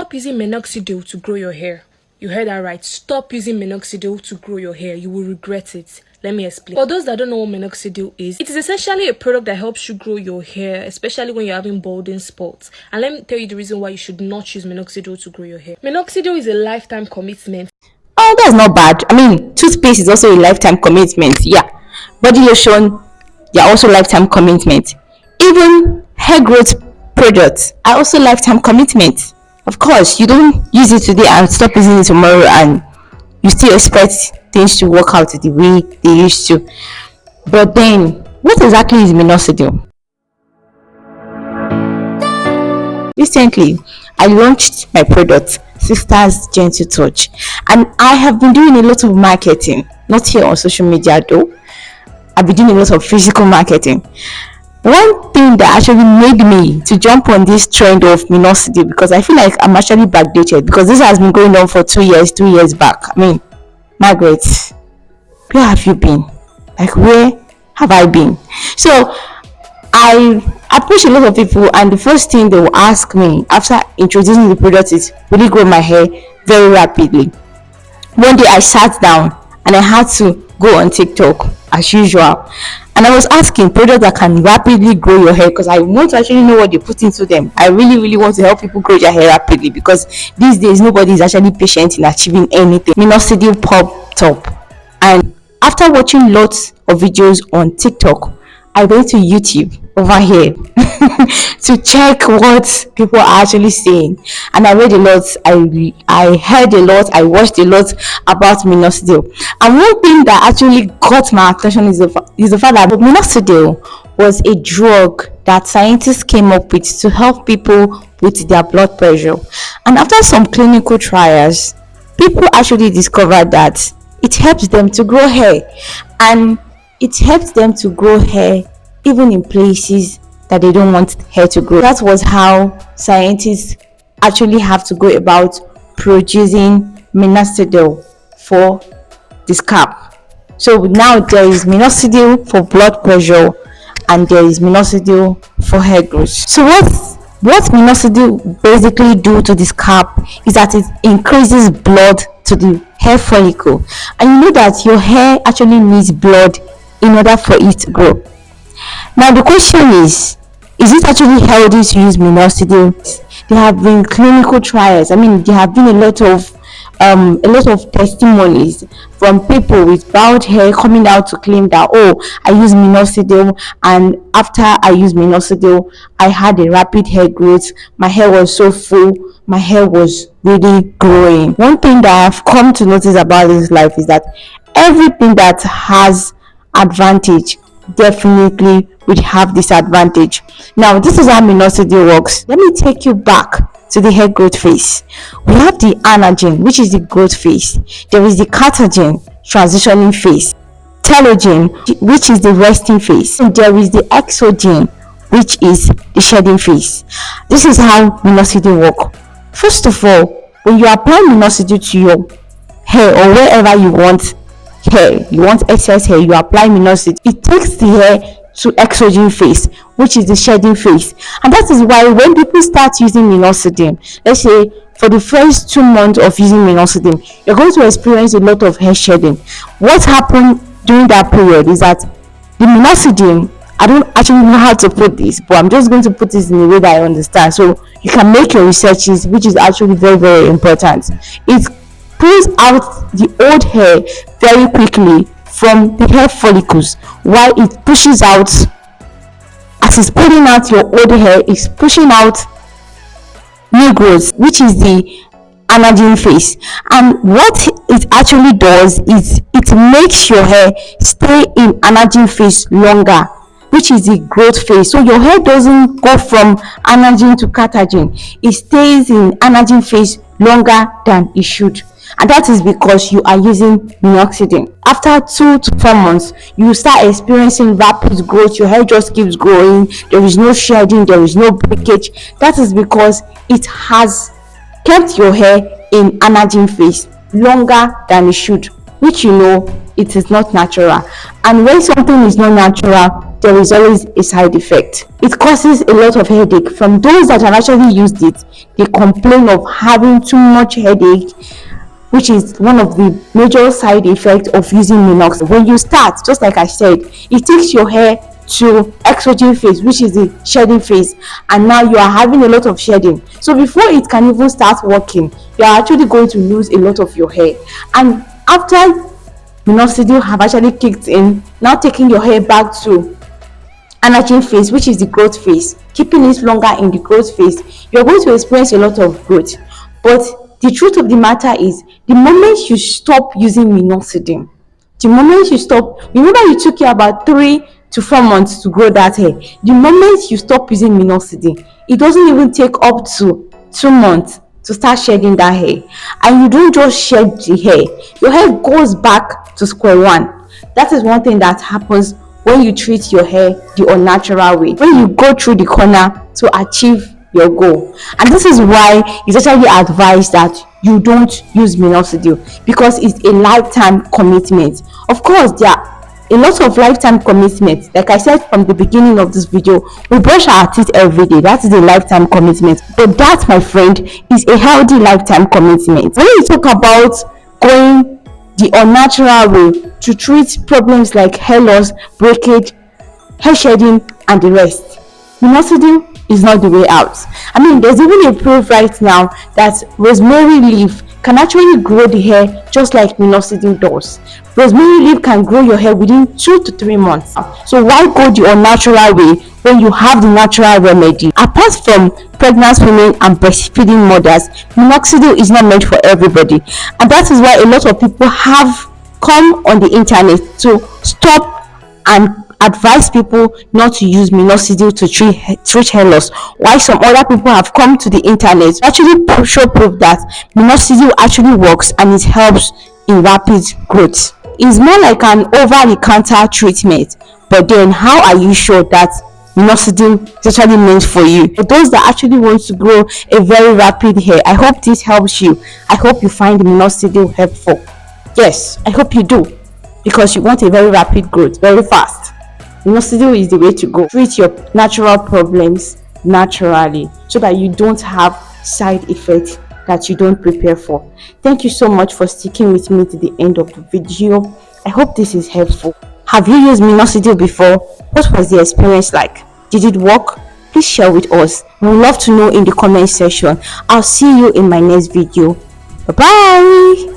Stop using minoxidil to grow your hair. You heard that right. Stop using minoxidil to grow your hair. You will regret it. Let me explain. For those that don't know what minoxidil is, it is essentially a product that helps you grow your hair, especially when you're having balding spots. And let me tell you the reason why you should not use minoxidil to grow your hair. Minoxidil is a lifetime commitment. Oh, that's not bad. I mean, toothpaste is also a lifetime commitment. Yeah. Body lotion, they are also lifetime commitment. Even hair growth products are also lifetime commitment. Of course, you don't use it today and stop using it tomorrow and you still expect things to work out the way they used to. But then, what exactly is minoxidil? Recently, I launched my product, Sisters Gentle Touch, and I have been doing a lot of marketing, not here on social media though. I've been doing a lot of physical marketing. One thing that actually made me to jump on this trend of minoxidil, because I feel like I'm actually backdated, because this has been going on for 2 years, 3 years back. I mean, Margaret, where have you been? Like, where have I been? So I approach a lot of people, and the first thing they will ask me after introducing the product is, will it grow my hair very rapidly? One day I sat down and I had to go on TikTok as usual, and I was asking products that can rapidly grow your hair, because I want to actually know what they put into them. I really want to help people grow their hair rapidly, because these days nobody is actually patient in achieving anything. Minoxidil popped up, and after watching lots of videos on TikTok, I went to YouTube over here to check what people are actually saying, and I read a lot, I heard a lot, I watched a lot about minoxidil. And one thing that actually got my attention is the fact that minoxidil was a drug that scientists came up with to help people with their blood pressure. And after some clinical trials, people actually discovered that it helps them to grow hair, and it helps them to grow hair even in places that they don't want hair to grow. That was how scientists actually have to go about producing minoxidil for the scalp. So now there is minoxidil for blood pressure and there is minoxidil for hair growth. So what minoxidil basically do to the scalp is that it increases blood to the hair follicle, and you know that your hair actually needs blood in order for it to grow. Now the question is it actually healthy to use minoxidil? There have been clinical trials. I mean, there have been a lot of testimonies from people with bald hair coming out to claim that, oh, I use minoxidil, and after I use minoxidil, I had a rapid hair growth. My hair was so full. My hair was really growing. One thing that I've come to notice about this life is that everything that has advantage definitely would have disadvantage. Now, this is how minoxidil works. Let me take you back to the hair growth phase. We have the anagen, which is the growth phase. There is the catagen, transitioning phase. Telogen, which is the resting phase. And there is the exogen, which is the shedding phase. This is how minoxidil works. First of all, when you apply minoxidil to your hair or wherever you want hair, you want excess hair, you apply minoxidil. It takes the hair to exogen phase, which is the shedding phase. And that is why when people start using minoxidil, let's say for the first 2 months of using minoxidil, you're going to experience a lot of hair shedding. What happened during that period is that the minoxidil, I don't actually know how to put this, but I'm just going to put this in a way that I understand, so you can make your researches, which is actually very important. It pulls out the old hair very quickly from the hair follicles, while it pushes out, as it's pulling out your old hair, it's pushing out new growth, which is the anagen phase. And what it actually does is it makes your hair stay in anagen phase longer, which is the growth phase. So your hair doesn't go from anagen to catagen, it stays in anagen phase longer than it should. And that is because you are using minoxidil. After 2 to 4 months, you start experiencing rapid growth. Your hair just keeps growing. There is no shedding. There is no breakage. That is because it has kept your hair in anagen phase longer than it should, which you know it is not natural. And when something is not natural, there is always a side effect. It causes a lot of headache. From those that have actually used it, they complain of having too much headache, which is one of the major side effects of using minoxidil. When you start, just like I said, it takes your hair to exogen phase, which is the shedding phase, and now you are having a lot of shedding. So before it can even start working, you are actually going to lose a lot of your hair. And after minoxidil have actually kicked in, now taking your hair back to anagen phase, which is the growth phase, keeping it longer in the growth phase, you're going to experience a lot of growth. But the truth of the matter is, the moment you stop using minoxidil, the moment you stop, remember you took you about 3 to 4 months to grow that hair. The moment you stop using minoxidil, it doesn't even take up to 2 months to start shedding that hair. And you don't just shed the hair, your hair goes back to square one. That is one thing that happens when you treat your hair the unnatural way, when you go through the corner to achieve your goal. And this is why it's actually advised that you don't use minoxidil, because it's a lifetime commitment. Of course, there are a lot of lifetime commitments. Like I said from the beginning of this video, we brush our teeth every day. That is a lifetime commitment. But that, my friend, is a healthy lifetime commitment. When you talk about going the unnatural way to treat problems like hair loss, breakage, hair shedding, and the rest, minoxidil is not the way out. I mean, there's even a proof right now that rosemary leaf can actually grow the hair just like minoxidil does. Rosemary leaf can grow your hair within 2 to 3 months. So why go the unnatural way when you have the natural remedy? Apart from pregnant women and breastfeeding mothers, minoxidil is not meant for everybody, and that is why a lot of people have come on the internet to stop and advise people not to use minoxidil to treat hair loss, while some other people have come to the internet to actually show proof that minoxidil actually works and it helps in rapid growth. It's more like an over-the-counter treatment, but then how are you sure that minoxidil is actually meant for you? For those that actually want to grow a very rapid hair, I hope this helps you. I hope you find minoxidil helpful. Yes, I hope you do, because you want a very rapid growth, very fast. Minoxidil is the way to go. Treat your natural problems naturally so that you don't have side effects that you don't prepare for. Thank you so much for sticking with me to the end of the video. I hope this is helpful. Have you used minoxidil before? What was the experience like? Did it work? Please share with us. We would love to know in the comment section. I'll see you in my next video. Bye bye.